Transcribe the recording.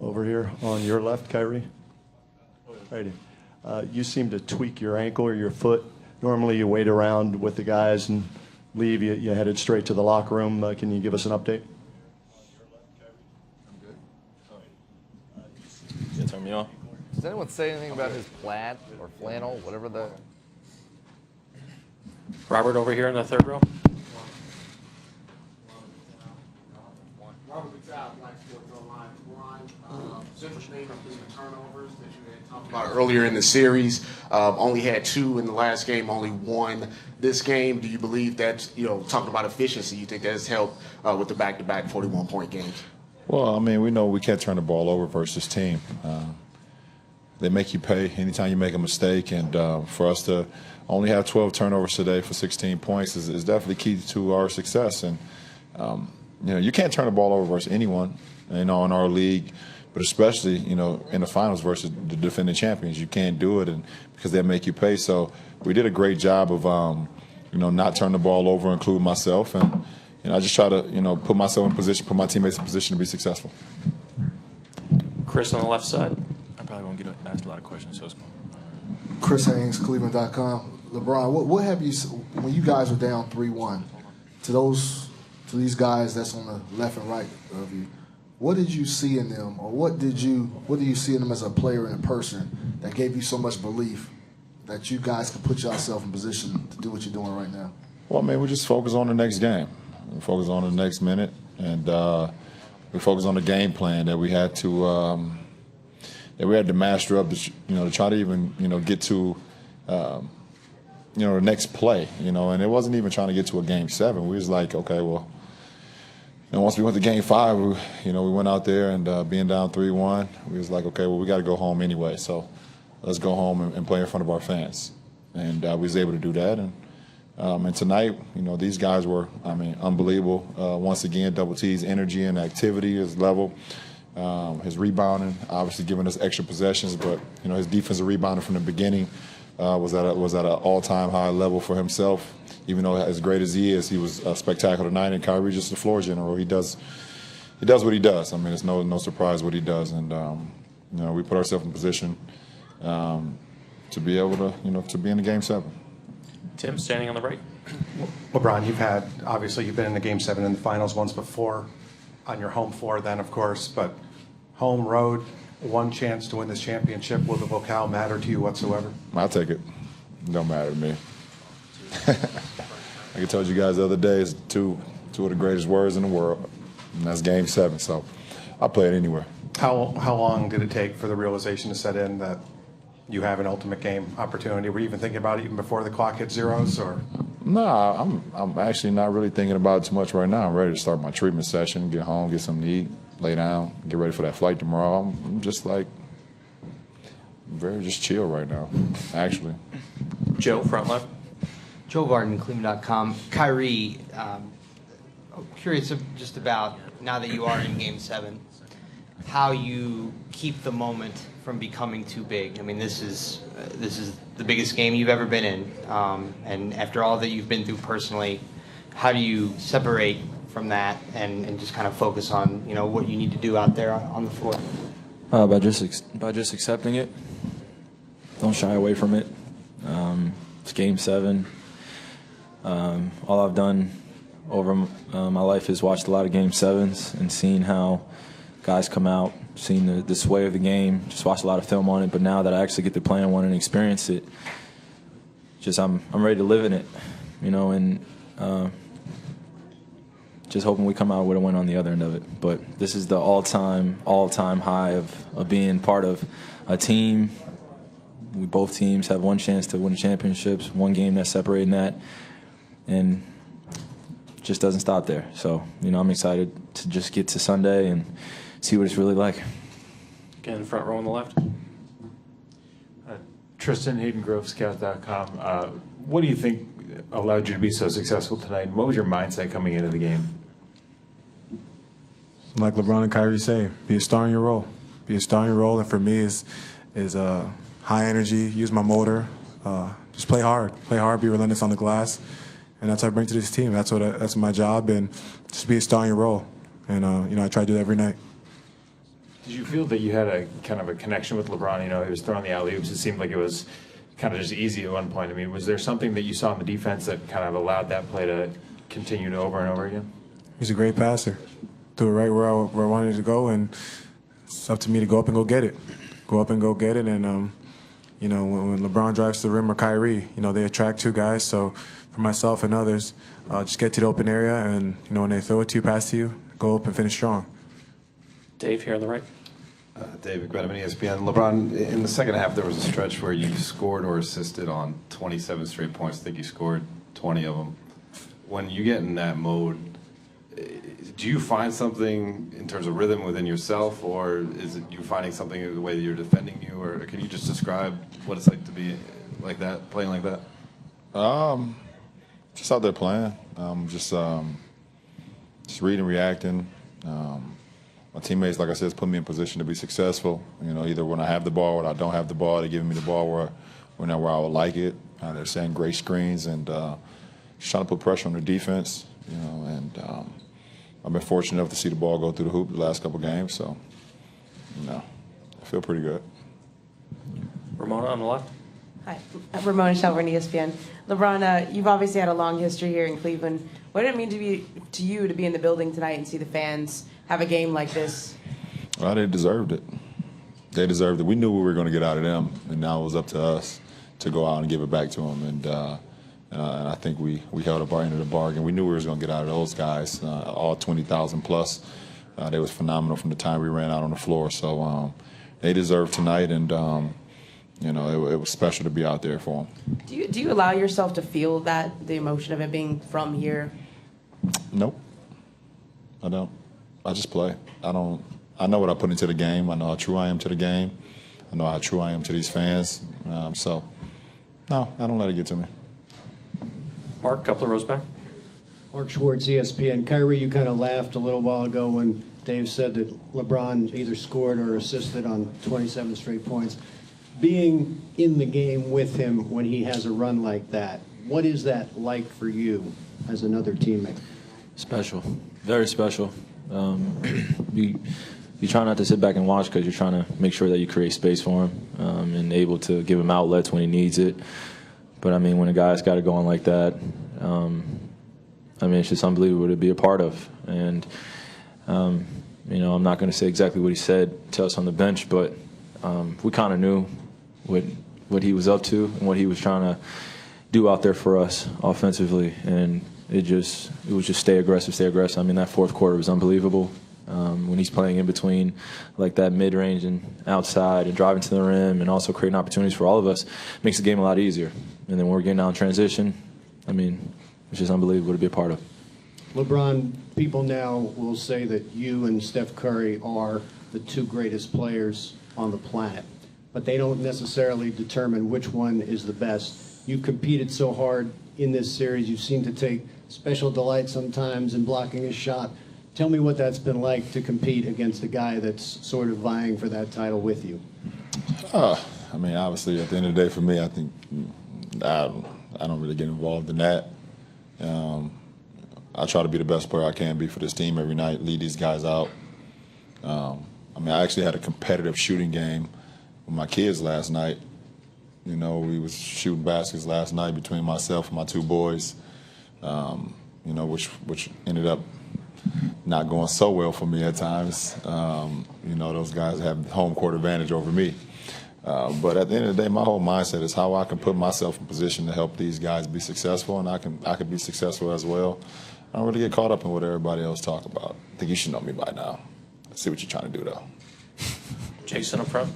over here on your left, Kyrie. Righty. You seem to tweak your ankle or your foot. Normally you wait around with the guys and leave. You headed straight to the locker room. Can you give us an update? You turn me on. Does anyone say anything about his plaid or flannel, whatever the... Robert over here in the third row. Robert McDowell, Black Sports Online. Ron, interesting the turnovers that you had talked about earlier in the series. Only had 2 in the last game, only 1 this game. Do you believe that, talking about efficiency, you think that has helped with the back-to-back 41-point games? Well, I mean, we know we can't turn the ball over versus team. They make you pay anytime you make a mistake, and for us to only have 12 turnovers today for 16 points is definitely key to our success. And you can't turn the ball over versus anyone, in our league, but especially in the finals versus the defending champions. You can't do it, and because they make you pay. So we did a great job of not turning the ball over, including myself, and I just try to put myself in position, put my teammates in position to be successful. Chris on the left side. I probably won't get asked a lot of questions, so it's cool. Chris Haynes, Cleveland.com. LeBron, what have you, when you guys were down 3-1, to these guys that's on the left and right of you, what did you see in them, or what do you see in them as a player and a person that gave you so much belief that you guys could put yourself in position to do what you're doing right now? Well, I mean, we just focus on the next game. We focus on the next minute, and we focus on the game plan that we had to master up to try to even get to the next play, and it wasn't even trying to get to a game 7. We was like, okay, well, once we went to game 5, we went out there and being down 3-1, we was like, okay, well, we got to go home anyway, so let's go home and play in front of our fans, and we was able to do that. And tonight, these guys were, unbelievable. Once again, Double T's energy and activity, his level, his rebounding, obviously giving us extra possessions, but his defensive rebounding from the beginning was at an all-time high level for himself. Even though as great as he is, he was spectacular tonight. And Kyrie just the floor general. He does what he does. I mean, it's no surprise what he does, and we put ourselves in position to be able to to be in the game 7. Tim, standing on the right. LeBron, you've been in the Game 7 in the finals once before, on your home floor then, of course, but home, road, one chance to win this championship. Will the locale matter to you whatsoever? I'll take it. It don't matter to me. Like I told you guys the other day, it's two of the greatest words in the world, and that's Game 7, so I'll play it anywhere. How long did it take for the realization to set in that you have an ultimate game opportunity? Were you even thinking about it even before the clock hit zeros, or? No, I'm actually not really thinking about it too much right now. I'm ready to start my treatment session, get home, get something to eat, lay down, get ready for that flight tomorrow. I'm just like very just chill right now, actually. Joe, front left. Joe Varden, Cleveland.com. Kyrie, curious just about, now that you are in Game 7, how you keep the moment from becoming too big. I mean, this is the biggest game you've ever been in, and after all that you've been through personally, how do you separate from that and just kind of focus on what you need to do out there on the floor? By just accepting it. Don't shy away from it. It's Game 7. All I've done over my life is watched a lot of Game 7s and seen how guys come out, seen the sway of the game, just watched a lot of film on it. But now that I actually get to play in one and experience it, I'm ready to live in it, and just hoping we come out with a win on the other end of it. But this is the all-time high of being part of a team. Both teams have one chance to win the championships, one game that's separating that, and just doesn't stop there. So, I'm excited to just get to Sunday and see what it's really like. Again, front row on the left. Tristan, Hayden Grove, Scout.com. What do you think allowed you to be so successful tonight? What was your mindset coming into the game? Like LeBron and Kyrie say, be a star in your role. Be a star in your role, and for me is high energy, use my motor, just play hard, be relentless on the glass, and that's what I bring to this team. That's my job, and just be a star in your role. And I try to do that every night. Did you feel that you had a kind of a connection with LeBron? You know, he was throwing the alley-oops. It seemed like it was kind of just easy at one point. I mean, was there something that you saw in the defense that kind of allowed that play to continue to over and over again? He's a great passer. Threw it right where I wanted to go, and it's up to me to go up and go get it. Go up and go get it, and you know, when LeBron drives to the rim or Kyrie, you know, they attract two guys. So for myself and others, just get to the open area, and you know, when they throw it to you, pass to you, go up and finish strong. Dave here on the right. David Graham, ESPN. LeBron, in the second half, there was a stretch where you scored or assisted on 27 straight points. I think you scored 20 of them. When you get in that mode, do you find something in terms of rhythm within yourself, or is it you finding something in the way that you're defending you, or can you just describe what it's like to be like that, playing like that? Just out there playing, just reading, reacting. My teammates, like I said, put me in position to be successful. You know, either when I have the ball or when I don't have the ball, they're giving me the ball where I would like it. They're setting great screens and just trying to put pressure on the defense. You know, and I've been fortunate enough to see the ball go through the hoop the last couple games, so you know, I feel pretty good. Ramona on the left. Hi, Ramona Shelburne, ESPN. LeBron, you've obviously had a long history here in Cleveland. What did it mean to you to be in the building tonight and see the fans have a game like this? Well, they deserved it. They deserved it. We knew we were going to get out of them, and now it was up to us to go out and give it back to them. And I think we held up our end of the bargain. We knew we were going to get out of those guys, all 20,000 plus. They was phenomenal from the time we ran out on the floor. So they deserved tonight, and you know, it was special to be out there for them. Do you allow yourself to feel that, the emotion of it being from here? Nope, I don't. I just play. I know what I put into the game. I know how true I am to the game. I know how true I am to these fans. So, no, I don't let it get to me. Mark, couple of rows back. Mark Schwartz, ESPN. Kyrie, you kind of laughed a little while ago when Dave said that LeBron either scored or assisted on 27 straight points. Being in the game with him when he has a run like that, what is that like for you as another teammate? Special, very special. You try not to sit back and watch because you're trying to make sure that you create space for him and able to give him outlets when he needs it. But I mean, when a guy's got it going like that, I mean, it's just unbelievable to be a part of. And you know, I'm not going to say exactly what he said to us on the bench, but we kind of knew what he was up to and what he was trying to do out there for us offensively, and it was just stay aggressive. I mean, that fourth quarter was unbelievable. When he's playing in between like that mid-range and outside and driving to the rim and also creating opportunities for all of us, makes the game a lot easier. And then when we're getting out in transition, I mean, it's just unbelievable to be a part of. LeBron, people now will say that you and Steph Curry are the two greatest players on the planet, but they don't necessarily determine which one is the best. You've competed so hard in this series. You seem to take special delight sometimes in blocking a shot. Tell me what that's been like to compete against a guy that's sort of vying for that title with you. I mean, obviously, at the end of the day, for me, I think I don't really get involved in that. I try to be the best player I can be for this team every night, lead these guys out. I mean, I actually had a competitive shooting game with my kids last night. You know, we was shooting baskets last night between myself and my two boys, you know, which ended up not going so well for me at times. You know, those guys have home court advantage over me. But at the end of the day, my whole mindset is how I can put myself in position to help these guys be successful, and I can be successful as well. I don't really get caught up in what everybody else talk about. I think you should know me by now. Let's see what you're trying to do, though. Jason up front.